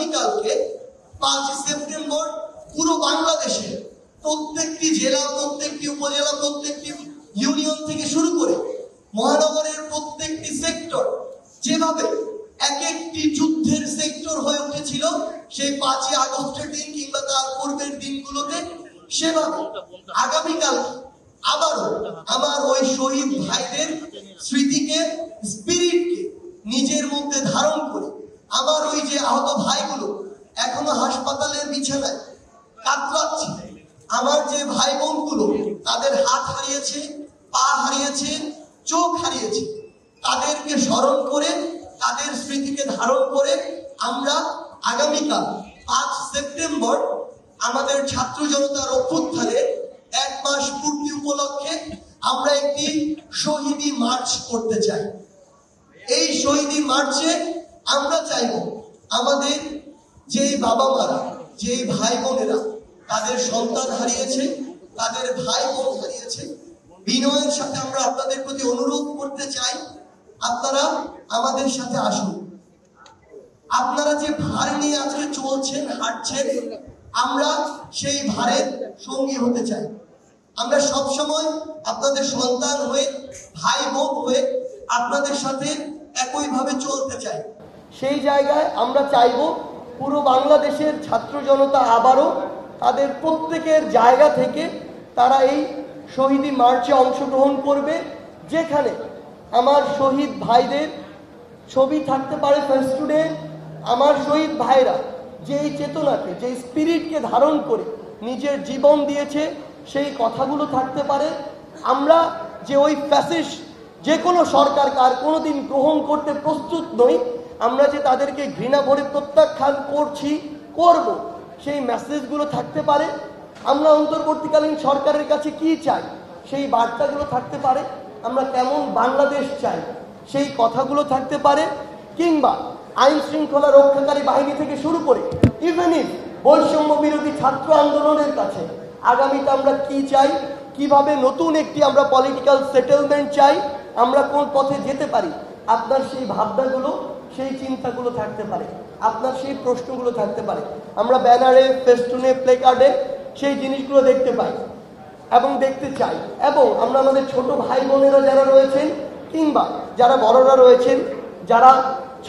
আগামীকালকে 5 সেপ্টেম্বর পুরো বাংলাদেশে প্রত্যেকটি জেলা, প্রত্যেকটি উপজেলা, প্রত্যেকটি ইউনিয়ন থেকে শুরু করে মহানগরের প্রত্যেকটি সেক্টর যেভাবে এক একটি যুদ্ধের সেক্টর হয়ে উঠেছিল সেই 5ই আগস্টের দিন কিংবা তার পূর্বের দিনগুলোতে, সেভাবে আগামীকাল আবারও আমার ওই শহীদ ভাইদের স্মৃতিকে, স্পিরিটকে নিজের মধ্যে ধারণ করে আমার ওই যে আহত ভাইগুলো এখনো হাসপাতালের বিছানায় কাতরাচ্ছে, আমার যে ভাই বোনগুলো তাদের হাত হারিয়েছে, পা হারিয়েছে, চোখ হারিয়েছে, তাদেরকে স্মরণ করে, তাদের স্মৃতিকে ধারণ করে আমরা আগামীকাল 5 সেপ্টেম্বর আমাদের ছাত্র জনতার অভ্যুত্থানের 1 মাস পূর্তি উপলক্ষে আমরা একটি শহীদি মার্চ করতে চাই। এই শহীদি মার্চে আমরা চাইব আমাদের যে বাবা মারা, যে ভাই বোনেরা তাদের সন্তান হারিয়েছে, তাদের ভাই বোন হারিয়েছে, বিনয়ের সাথে আমরা আপনাদের প্রতি অনুরোধ করতে চাই, আপনারা আমাদের সাথে আসুন। আপনারা যে ভার নিয়ে আজকে চলছেন, হাঁটছেন, আমরা সেই ভারের সঙ্গী হতে চাই। আমরা সব সময় আপনাদের সন্তান হয়ে, ভাই বোন হয়ে আপনাদের সাথে একইভাবে চলতে চাই। সেই জায়গায় আমরা চাইব পুরো বাংলাদেশের ছাত্র জনতা আবারও তাদের প্রত্যেকের জায়গা থেকে তারা এই শহীদি মার্চে অংশগ্রহণ করবে, যেখানে আমার শহীদ ভাইদের ছবি থাকতে পারে ফেস্টুনে। আমার শহীদ ভাইরা যে চেতনাকে, যে স্পিরিটকে ধারণ করে নিজের জীবন দিয়েছে সেই কথাগুলো থাকতে পারে। আমরা যে ওই ফ্যাসিস্ট যে কোনো সরকার আর কোনোদিন গ্রহণ করতে প্রস্তুত নই, আমরা যে তাদেরকে ঘৃণা ভরে প্রত্যাখ্যান করছি, করব, সেই মেসেজগুলো থাকতে পারে। আমরা অন্তর্বর্তীকালীন সরকারের কাছে কি চাই সেই বার্তাগুলো থাকতে পারে। আমরা কেমন বাংলাদেশ চাই সেই কথাগুলো থাকতে পারে। কিংবা আইন শৃঙ্খলা রক্ষাকারী বাহিনী থেকে শুরু করে ইভেন ইফ বৈষম্য বিরোধী ছাত্র আন্দোলনের কাছে আগামীতে আমরা কি চাই, কিভাবে নতুন একটি আমরা পলিটিক্যাল সেটেলমেন্ট চাই, আমরা কোন পথে যেতে পারি, আপনার সেই ভাবনাগুলো, সেই চিন্তাগুলো থাকতে পারে, আপনার সেই প্রশ্নগুলো থাকতে পারে। আমরা ব্যানারে, ফেস্টুনে, প্লেকার্ডে সেই জিনিসগুলো দেখতে পাই এবং দেখতে চাই। এবং আমরা আমাদের ছোট ভাই বোনেরা যারা রয়েছেন কিংবা যারা বড়রা রয়েছেন, যারা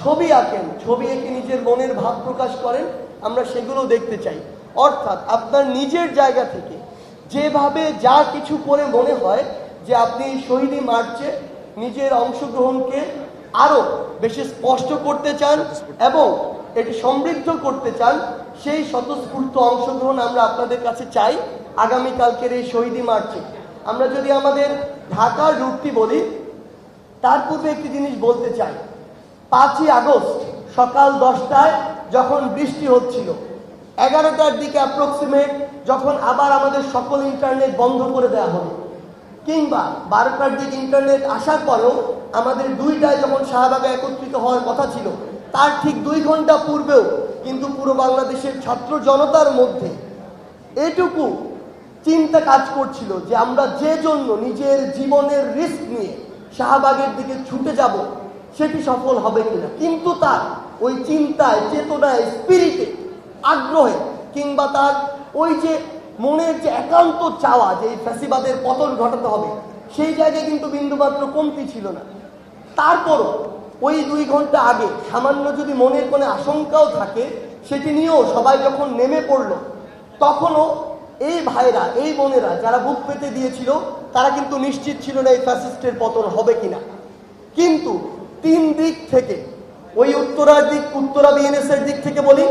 ছবি আঁকেন, ছবি এঁকে নিজের মনের ভাব প্রকাশ করেন, আমরা সেগুলো দেখতে চাই। অর্থাৎ আপনার নিজের জায়গা থেকে যেভাবে যা কিছু করে মনে হয় যে আপনি শহীদি মার্চে নিজের অংশগ্রহণকে আরো বেশি স্পষ্ট করতে চান এবং এটি সমৃদ্ধ করতে চান, সেই স্বতঃস্ফূর্ত অংশগ্রহণ আমরা আপনাদের কাছে চাই আগামীকালকের এই শহীদি মার্চে। আমরা যদি আমাদের ঢাকার রুটটি বলি, তার পূর্বে একটি জিনিস বলতে চাই। 5ই আগস্ট সকাল 10টায় যখন বৃষ্টি হচ্ছিল, 11টার দিকে অ্যাপ্রক্সিমেট যখন আবার আমাদের সকল ইন্টারনেট বন্ধ করে দেওয়া হলো, কিংবা 12টার দিকে ইন্টারনেট আসার পরেও আমাদের 2টায় যখন শাহবাগে একত্রিত হওয়ার কথা ছিল, তার ঠিক 2 ঘন্টা পূর্বেও কিন্তু পুরো বাংলাদেশের ছাত্র জনতার মধ্যে এটুকু চিন্তা কাজ করছিল যে আমরা যে জন্য নিজের জীবনের রিস্ক নিয়ে শাহবাগের দিকে ছুটে যাব সেটি সফল হবে কিনা। কিন্তু তার ওই চিন্তায়, চেতনায়, স্পিরিটে, আগ্রহে কিংবা তার ওই যে মনের যে একান্ত চাওয়া যে এই ফ্যাসিবাদের পতন ঘটাতে হবে, সেই জায়গায় কিন্তু বিন্দুমাত্র কমতি ছিল না। তারপরও ওই 2 ঘন্টা আগে সামান্য যদি মনের কোনো আশঙ্কাও থাকে, সেটি নিয়েও সবাই যখন নেমে পড়ল, তখনও এই ভাইরা, এই বোনেরা যারা বুক পেতে দিয়েছিল, তারা কিন্তু নিশ্চিত ছিল না এই ফ্যাসিস্টের পতন হবে কিনা। কিন্তু 3 দিক থেকে, ওই উত্তরা বিএনএস এর দিক থেকে বলি,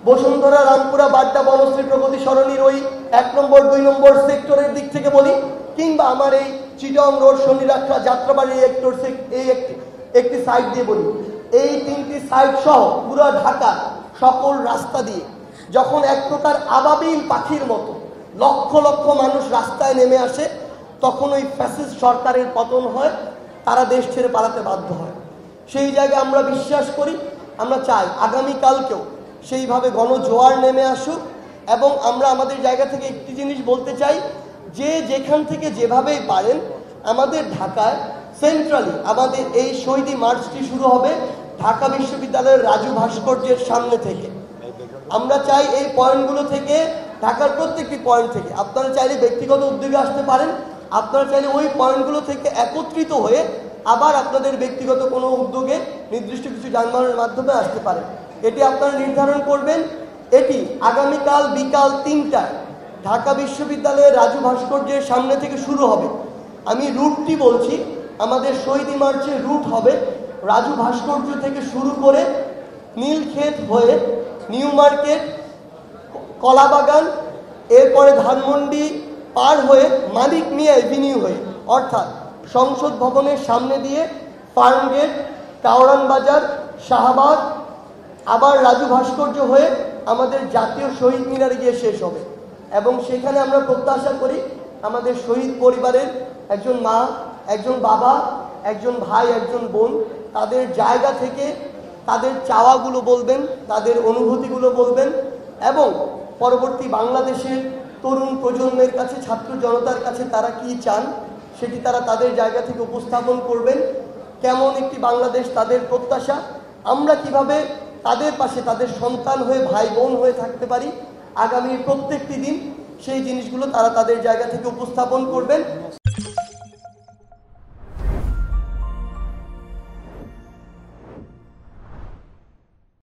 বসুন্ধরা, রামপুরা, বাড্ডা, বনশ্রী, প্রগতি সরণির ওই 1 নম্বর 2 নম্বর সেক্টরের দিক থেকে বলি, কিংবা আমার এই চিটং রোড, শনিরাখা, যাত্রাবাড়ি এই একটি সাইড দিয়ে বলি, এই 3টি সাইড সহ পুরো ঢাকা সকল রাস্তা দিয়ে যখন এক প্রকার আবাবিল পাখির মতো লক্ষ লক্ষ মানুষ রাস্তায় নেমে আসে, তখন ওই ফ্যাসিস্ট সরকারের পতন হয়, তারা দেশ ছেড়ে পালাতে বাধ্য হয়। সেই জায়গায় আমরা বিশ্বাস করি, আমরা চাই আগামীকালকেও সেইভাবে গণজোয়ার নেমে আসুক। এবং আমরা আমাদের জায়গা থেকে একটি জিনিস বলতে চাই, যে যেখান থেকে যেভাবেই পারেন, আমাদের ঢাকায় সেন্ট্রালি আমাদের এই শহীদি মার্চটি শুরু হবে ঢাকা বিশ্ববিদ্যালয়ের রাজু ভাস্কর্যের সামনে থেকে। আমরা চাই এই পয়েন্টগুলো থেকে, ঢাকার প্রত্যেকটি পয়েন্ট থেকে আপনারা চাইলে ব্যক্তিগত উদ্যোগে আসতে পারেন, আপনারা চাইলে ওই পয়েন্টগুলো থেকে একত্রিত হয়ে আবার আপনাদের ব্যক্তিগত কোনো উদ্যোগে নির্দিষ্ট কিছু যানবাহনের মাধ্যমে আসতে পারেন। এটি আপনারা নির্ধারণ করবেন। এটি আগামীকাল বিকাল 3টায় ঢাকা বিশ্ববিদ্যালয়ের রাজু ভাস্কর্যের সামনে থেকে শুরু হবে। আমি রুটটি বলছি, আমাদের শহীদ মার্চের রুট হবে রাজু ভাস্কর্য থেকে শুরু করে নীলক্ষেত হয়ে নিউ মার্কেট, কলাবাগান, এরপরে ধানমন্ডি পার হয়ে মানিক মিয়া এভিনিউ হয়ে, অর্থাৎ সংসদ ভবনের সামনে দিয়ে ফার্মগেট, কাওরান বাজার, শাহবাগ, আবার রাজু ভাস্কর্য হয়ে আমাদের জাতীয় শহীদ মিনারে গিয়ে শেষ হবে। এবং সেখানে আমরা প্রত্যাশা করি আমাদের শহীদ পরিবারের একজন মা, একজন বাবা, একজন ভাই, একজন বোন তাদের জায়গা থেকে তাদের চাওয়াগুলো বলবেন, তাদের অনুভূতিগুলো বলবেন এবং পরবর্তী বাংলাদেশের তরুণ প্রজন্মের কাছে, ছাত্র জনতার কাছে তারা কি চান সেটি তারা তাদের জায়গা থেকে উপস্থাপন করবেন। কেমন একটি বাংলাদেশ তাদের প্রত্যাশা, আমরা কিভাবে তাদের পাশে তাদের সন্তান হয়ে, ভাই বোন হয়ে থাকতে পারি আগামী প্রত্যেকটি দিন, সেই জিনিসগুলো তারা তাদের জায়গা থেকে উপস্থাপন করবেন।